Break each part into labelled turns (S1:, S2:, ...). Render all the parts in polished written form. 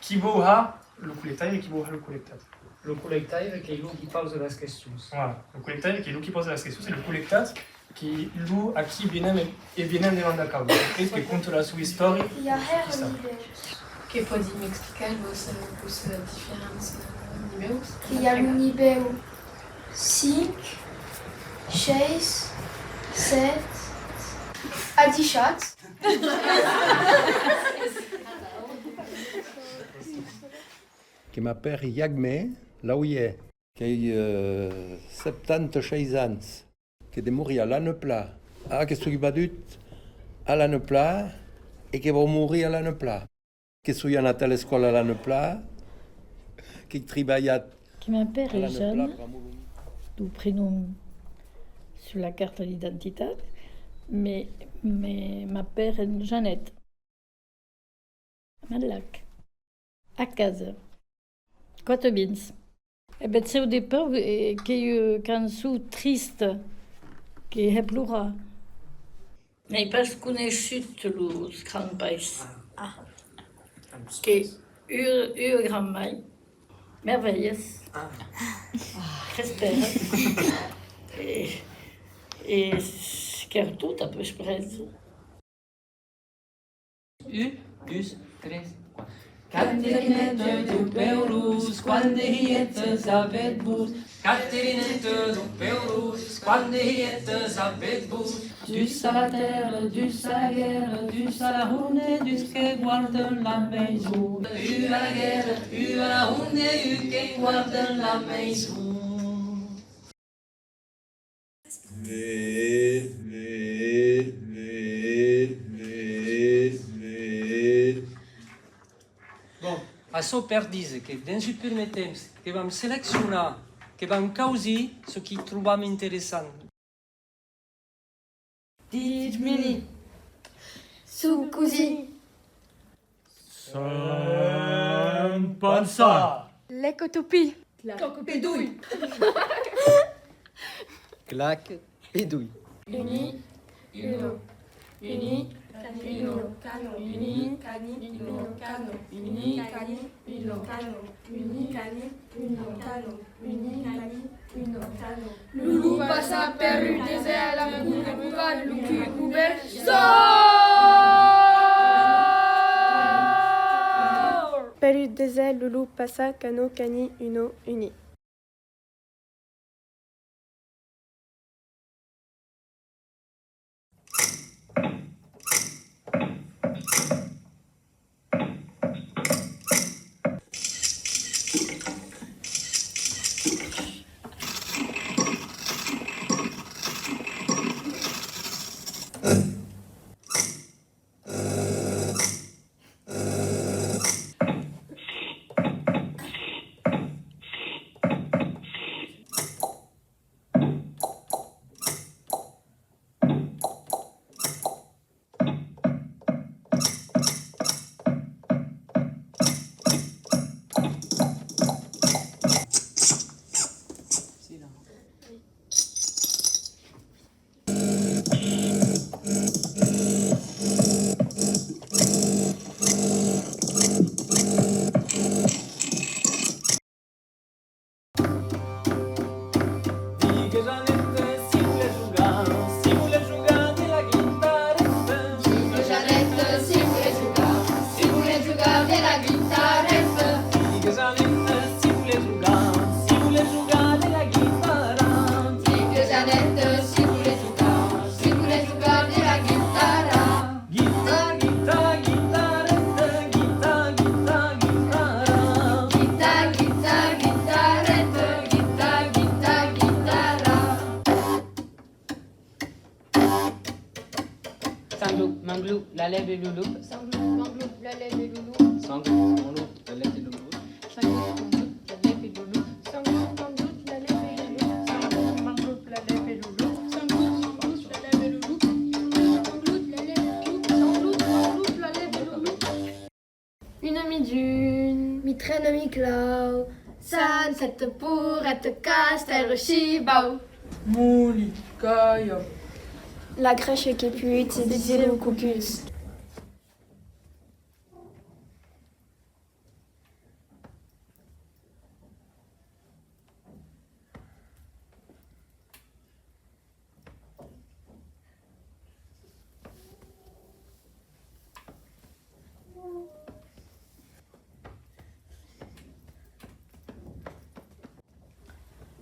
S1: Chi ha lo collectaire e chi ha lo collectat.
S2: Lo collectaire che è lui che pose le questioni.
S1: Voilà, lo collectaire che è lui che pose le questioni, e lo collectat che è lui a chi viene demandare causa. Questo che conta la sua storia.
S3: Che pode me explicar questa differenza di niveus?
S4: Hi ha un nivell 5, 6, 7, a 18.
S5: Que ma père Yagme, là où il est, qui a 76 ans, qui est mort à l'année plat, qui est battu à l'année plat et qui va mourir à l'année plat. Qui est allé à l'école à l'année plat, qui travaille à
S6: mon père est
S5: l'année
S6: Jeanne,
S5: plat.
S6: du prénom sur la carte d'identité, mais ma père est Jeannette. Malac, à casa. Cottebins. E ben c'est au départ que eu cançó triste que he plorat. N'he pas conegut los grands-pais. Que ur grand-mai, merveilleux, respect. Et quer tot a peu pres.
S7: Dus, tres, quatre. Caterinette du Peurus, quando rietes avet bus. Caterinette du Peurus, quando rietes avet bus. Dus à la terre, dus à la guerre, dus à la hunde, dus que guarde la maison. U à la guerre, u à la hunde, u que guarde la maison.
S2: Bon, açò per dir que dins el primer temps que vam seleccionar, que vam causir ce que trobam interessant.
S4: Dic-me-li. Suc-così.
S1: Sans pensar.
S4: L'ecotopie.
S3: Pédouille.
S5: Claque et douille.
S4: Uni, uno. Uni, uno. Cano. Uni, cani, uno. Cano. Uni, cani, uno. Cano. Uni, cani, uno. Cano. Uni, cani, uno. Cano. Loulou passa per il désert, la cour va, le cul ouvert. Per il désert, Loulou passa, cano, cani, uno, uni.
S7: Sanglou, manglou, la lève et louloup.
S4: Sanglou, manglou, la lève et loulou.
S7: Sanglou, manglou, la lève et louloup.
S4: Une mi-dune, mi-traîne, mi-clau, san, cette pourrette, castel, chibao.
S8: Mouli, Kaya.
S4: La crèche qui pute, c'est des îles cocus.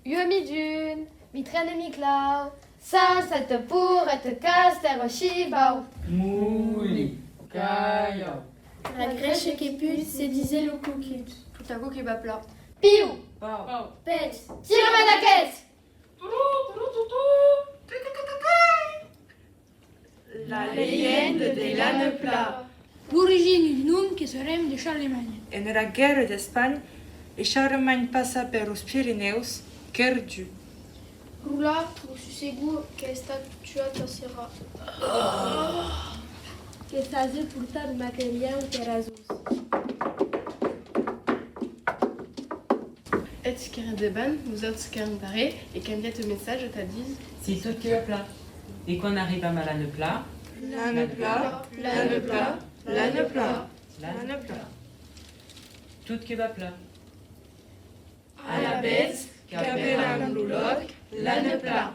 S4: Mi-dune, mi-traîne, mi-clau, san, cette pourrette, castel, chibao.
S8: Mouli, Kaya.
S4: La crèche qui pute, c'est des îles cocus.
S3: Tout à coup qui va plat.
S4: Piou,
S8: Pau.
S4: pète, tire la caisse.
S3: La leyenda de l'âne plat.
S9: L'origine du nom che sarebbe de Charlemagne.
S8: E nella guerra d'Espagne, e Charlemagne passa per os Pirineus, perdu.
S4: Roula, su seguro che è statuata sera. Che sta zil purtar material terrazos.
S3: Et qui de ban, nous autres qui barré et quand vient le message, t'as dit.
S7: Si tout qui va plat. Et qu'on arrive à l'âne plat,
S3: L'âne plat, l'âne plat, l'âne plat, l'âne plat.
S7: tout qui va plat.
S3: À la bête, cabella louloc, l'âne plat.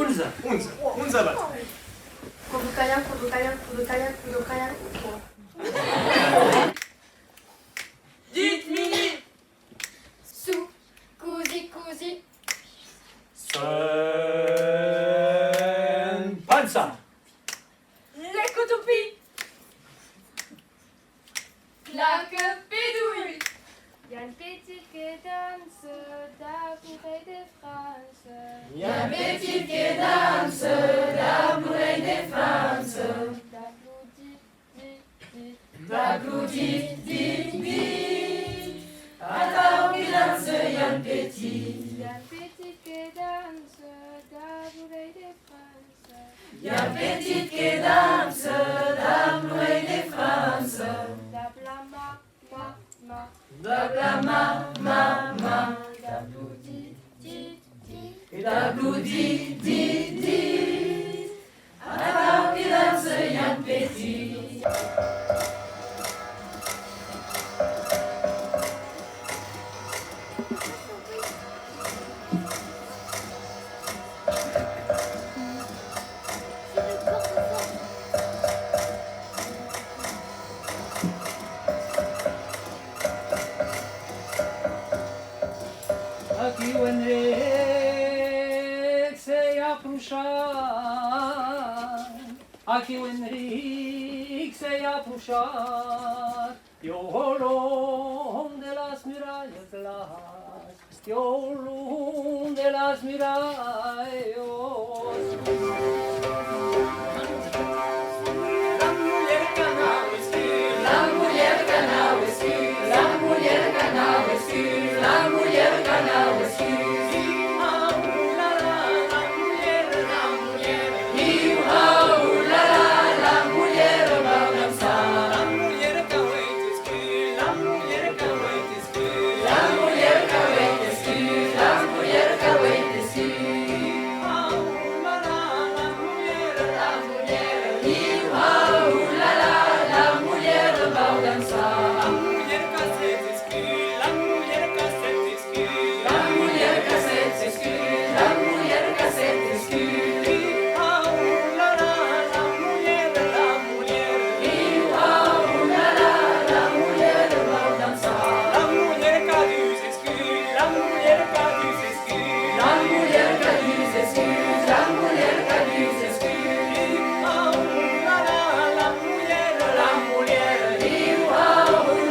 S1: Unser Bad.
S3: Dites mini.
S4: Sous, così, così.
S1: Panza.
S3: L'écotopie. Claque pédouille.
S4: Y a une petite qui danse d'Amoureux de France.
S3: Y a un petit qui danse d'Amoureux de France. D'applaudit, dit, dit. Attends qu'il danse, y a un petit.
S4: Y a une petite qui danse d'Amoureux de France.
S3: Y a un petit qui danse d'Amoureux de France.
S4: D'ablama, ma,
S3: D'applaudit,
S4: dit, dit.
S3: et d'applaudit, dit, dit. Attends qu'il danse, y a un petit.
S2: Aqui o Henrique se ia puxar. Aqui o Henrique se ia puxar. E o rolão de las murallas las. E o rolão de las murallas.
S3: La mujer canal esqui, la mujer canal esqui, la mujer canal esqui. E o Raul, la mulher vai dançar. La mulher cahuete esqui, la mulher cahuete esqui, la mulher cahuete esqui, la mulher cahuete esqui. E o Raul, la mulher vai dançar. La mulher cassete esqui, la mulher cassete esqui, la mulher cassete esqui, la mulher cassete esqui. E o Raul, la mulher, e o Raul, la mulher vai dançar. La mulher caduz esqui, la mulher caduz esqui, la mulher caduz esqui, la mulher caduz esqui. E o Raul, la mulher, e o Raul,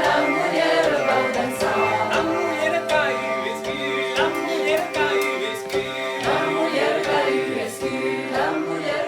S3: la mulher vai dançar. La mulher caiu esqui, la mulher caiu esqui, la mulher caiu esqui, la mulher